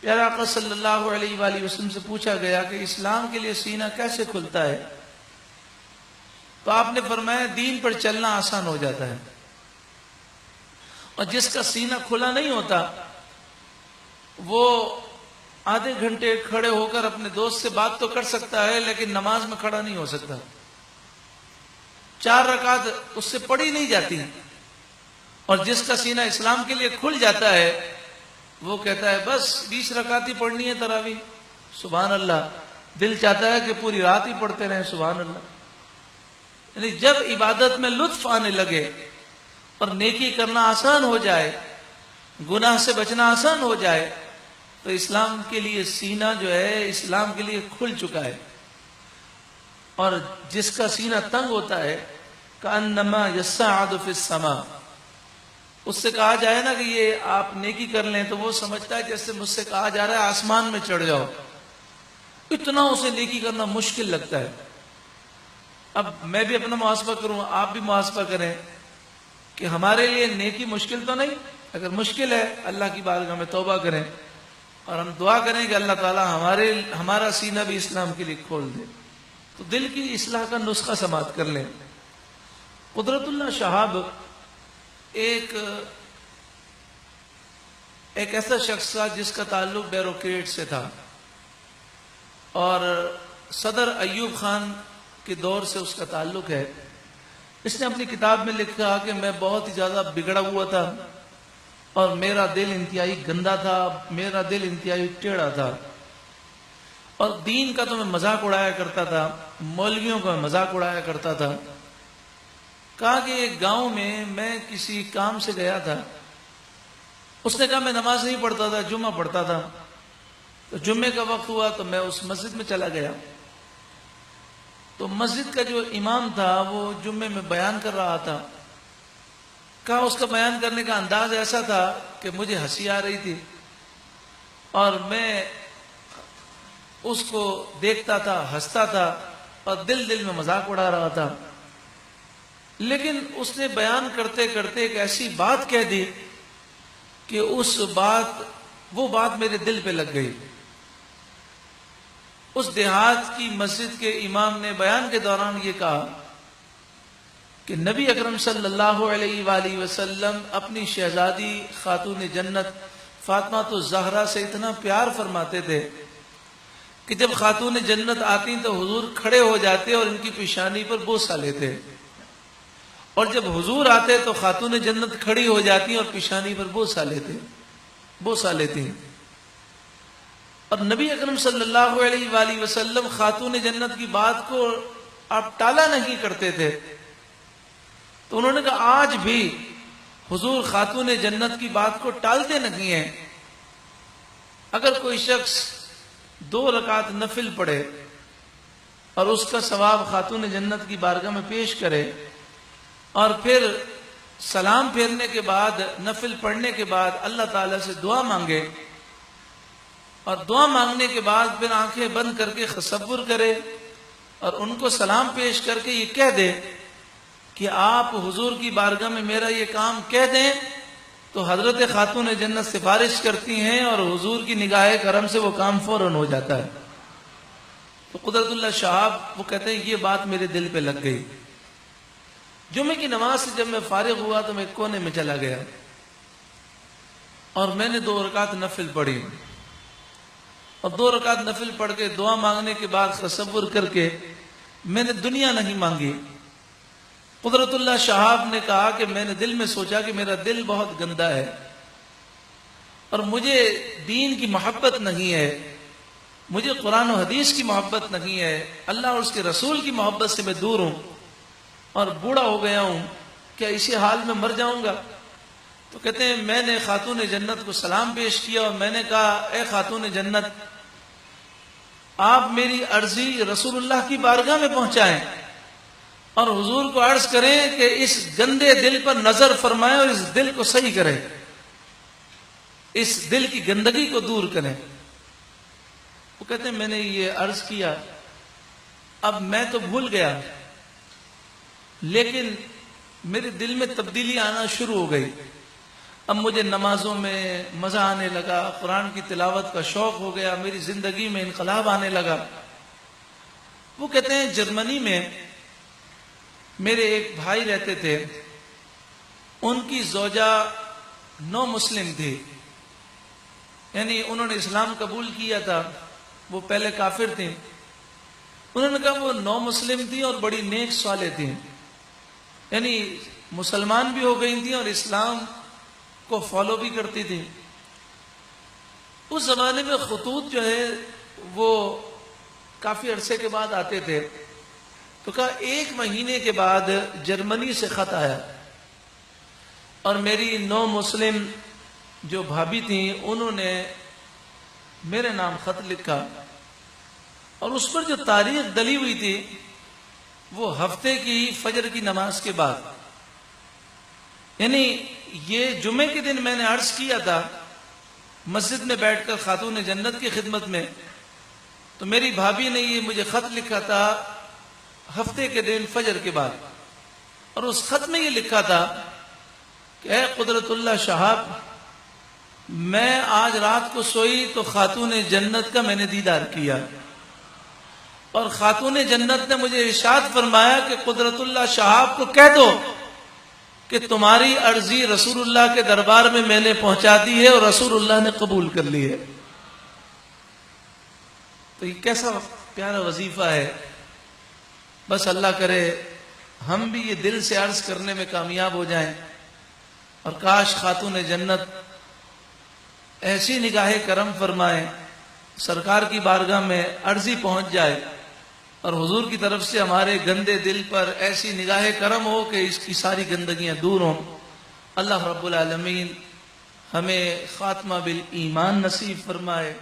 پیارے آقا صلی اللہ علیہ وآلہ وسلم سے پوچھا گیا کہ اسلام کے لیے سینہ کیسے کھلتا ہے؟ تو آپ نے فرمایا دین پر چلنا آسان ہو جاتا ہے، اور جس کا سینہ کھلا نہیں ہوتا وہ آدھے گھنٹے کھڑے ہو کر اپنے دوست سے بات تو کر سکتا ہے لیکن نماز میں کھڑا نہیں ہو سکتا، 4 رکعت اس سے پڑھی نہیں جاتی۔ اور جس کا سینہ اسلام کے لیے کھل جاتا ہے وہ کہتا ہے بس 20 رکعت ہی پڑھنی ہے تراویح، سبحان اللہ، دل چاہتا ہے کہ پوری رات ہی پڑھتے رہیں، سبحان اللہ۔ یعنی جب عبادت میں لطف آنے لگے اور نیکی کرنا آسان ہو جائے، گناہ سے بچنا آسان ہو جائے، تو اسلام کے لیے سینہ جو ہے اسلام کے لیے کھل چکا ہے۔ اور جس کا سینہ تنگ ہوتا ہے کأنما یصعد فی السماء، اس سے کہا جائے نا کہ یہ آپ نیکی کر لیں تو وہ سمجھتا ہے جیسے مجھ سے کہا جا رہا ہے آسمان میں چڑھ جاؤ، اتنا اسے نیکی کرنا مشکل لگتا ہے۔ اب میں بھی اپنا محاسبہ کروں، آپ بھی محاسبہ کریں کہ ہمارے لیے نیکی مشکل تو نہیں؟ اگر مشکل ہے اللہ کی بارگاہ میں توبہ کریں اور ہم دعا کریں کہ اللہ تعالی ہمارا سینہ بھی اسلام کے لیے کھول دے، تو دل کی اصلاح کا نسخہ سماعت کر لیں۔ قدرت اللہ شہاب ایک ایسا شخص تھا جس کا تعلق بیروکریٹ سے تھا، اور صدر ایوب خان کے دور سے اس کا تعلق ہے۔ اس نے اپنی کتاب میں لکھا کہ میں بہت ہی زیادہ بگڑا ہوا تھا اور میرا دل انتہائی گندا تھا، میرا دل انتہائی ٹیڑھا تھا، اور دین کا تو میں مذاق اڑایا کرتا تھا، مولویوں کا میں مذاق اڑایا کرتا تھا۔ کہا کہ ایک گاؤں میں کسی کام سے گیا تھا، اس نے کہا میں نماز نہیں پڑھتا تھا، جمعہ پڑھتا تھا، تو جمعے کا وقت ہوا تو میں اس مسجد میں چلا گیا، تو مسجد کا جو امام تھا وہ جمعے میں بیان کر رہا تھا۔ کہا اس کا بیان کرنے کا انداز ایسا تھا کہ مجھے ہنسی آ رہی تھی، اور میں اس کو دیکھتا تھا، ہنستا تھا، اور دل میں مذاق اڑا رہا تھا۔ لیکن اس نے بیان کرتے کرتے ایک ایسی بات کہہ دی کہ وہ بات میرے دل پہ لگ گئی۔ اس دیہات کی مسجد کے امام نے بیان کے دوران یہ کہا کہ نبی اکرم صلی اللہ علیہ وآلہ وسلم اپنی شہزادی خاتون جنت فاطمہ الزہرا سے اتنا پیار فرماتے تھے کہ جب خاتون جنت آتی تو حضور کھڑے ہو جاتے اور ان کی پیشانی پر بوسہ لیتے، اور جب حضور آتے تو خاتون جنت کھڑی ہو جاتی اور پیشانی پر بوسہ لیتی۔ اور نبی اکرم صلی اللہ علیہ وآلہ وسلم خاتون جنت کی بات کو آپ ٹالا نہیں کرتے تھے، تو انہوں نے کہا آج بھی حضور خاتون جنت کی بات کو ٹالتے نہیں ہیں۔ اگر کوئی شخص 2 رکعت نفل پڑھے اور اس کا ثواب خاتون جنت کی بارگاہ میں پیش کرے، اور پھر سلام پھیرنے کے بعد نفل پڑھنے کے بعد اللہ تعالیٰ سے دعا مانگے، اور دعا مانگنے کے بعد پھر آنکھیں بند کر کے تصور کرے اور ان کو سلام پیش کر کے یہ کہہ دے کہ آپ حضور کی بارگاہ میں میرا یہ کام کہہ دیں، تو حضرت خاتون جنت سفارش کرتی ہیں اور حضور کی نگاہ کرم سے وہ کام فوراً ہو جاتا ہے۔ تو قدرت اللہ شہاب وہ کہتے ہیں یہ بات میرے دل پہ لگ گئی۔ جمعے کی نماز سے جب میں فارغ ہوا تو میں کونے میں چلا گیا اور میں نے 2 رکعت نفل پڑھی، اور 2 رکعت نفل پڑھ کے دعا مانگنے کے بعد تصور کر کے میں نے دنیا نہیں مانگی۔ قدرت اللہ شہاب نے کہا کہ میں نے دل میں سوچا کہ میرا دل بہت گندا ہے اور مجھے دین کی محبت نہیں ہے، مجھے قرآن و حدیث کی محبت نہیں ہے، اللہ اور اس کے رسول کی محبت سے میں دور ہوں، اور بوڑھا ہو گیا ہوں، کیا اسی حال میں مر جاؤں گا؟ تو کہتے ہیں میں نے خاتون جنت کو سلام پیش کیا اور میں نے کہا اے خاتون جنت، آپ میری عرضی رسول اللہ کی بارگاہ میں پہنچائیں اور حضور کو عرض کریں کہ اس گندے دل پر نظر فرمائیں اور اس دل کو صحیح کریں، اس دل کی گندگی کو دور کریں۔ وہ کہتے ہیں میں نے یہ عرض کیا، اب میں تو بھول گیا، لیکن میرے دل میں تبدیلی آنا شروع ہو گئی۔ اب مجھے نمازوں میں مزہ آنے لگا، قرآن کی تلاوت کا شوق ہو گیا، میری زندگی میں انقلاب آنے لگا۔ وہ کہتے ہیں جرمنی میں میرے ایک بھائی رہتے تھے، ان کی زوجہ نو مسلم تھی، یعنی انہوں نے اسلام قبول کیا تھا، وہ پہلے کافر تھیں۔ انہوں نے کہا وہ نو مسلم تھی اور بڑی نیک صالح تھیں، یعنی مسلمان بھی ہو گئی تھیں اور اسلام کو فالو بھی کرتی تھی۔ اس زمانے میں خطوط جو ہے وہ کافی عرصے کے بعد آتے تھے، تو کہا 1 مہینے کے بعد جرمنی سے خط آیا اور میری نو مسلم جو بھابھی تھیں انہوں نے میرے نام خط لکھا، اور اس پر جو تاریخ ڈلی ہوئی تھی وہ ہفتے کی فجر کی نماز کے بعد، یعنی یہ جمعے کے دن میں نے عرض کیا تھا مسجد میں بیٹھ کر خاتون جنت کی خدمت میں، تو میری بھابھی نے یہ مجھے خط لکھا تھا ہفتے کے دن فجر کے بعد، اور اس خط میں یہ لکھا تھا کہ اے قدرت اللہ شہاب، میں آج رات کو سوئی تو خاتون جنت کا میں نے دیدار کیا، اور خاتون جنت نے مجھے ارشاد فرمایا کہ قدرت اللہ شہاب کو کہہ دو کہ تمہاری عرضی رسول اللہ کے دربار میں نے پہنچا دی ہے اور رسول اللہ نے قبول کر لی ہے۔ تو یہ کیسا پیارا وظیفہ ہے، بس اللہ کرے ہم بھی یہ دل سے عرض کرنے میں کامیاب ہو جائیں، اور کاش خاتون جنت ایسی نگاہ کرم فرمائے، سرکار کی بارگاہ میں عرضی پہنچ جائے، اور حضور کی طرف سے ہمارے گندے دل پر ایسی نگاہ کرم ہو کہ اس کی ساری گندگیاں دور ہوں۔ اللہ رب العالمین ہمیں خاتمہ بالایمان نصیب فرمائے۔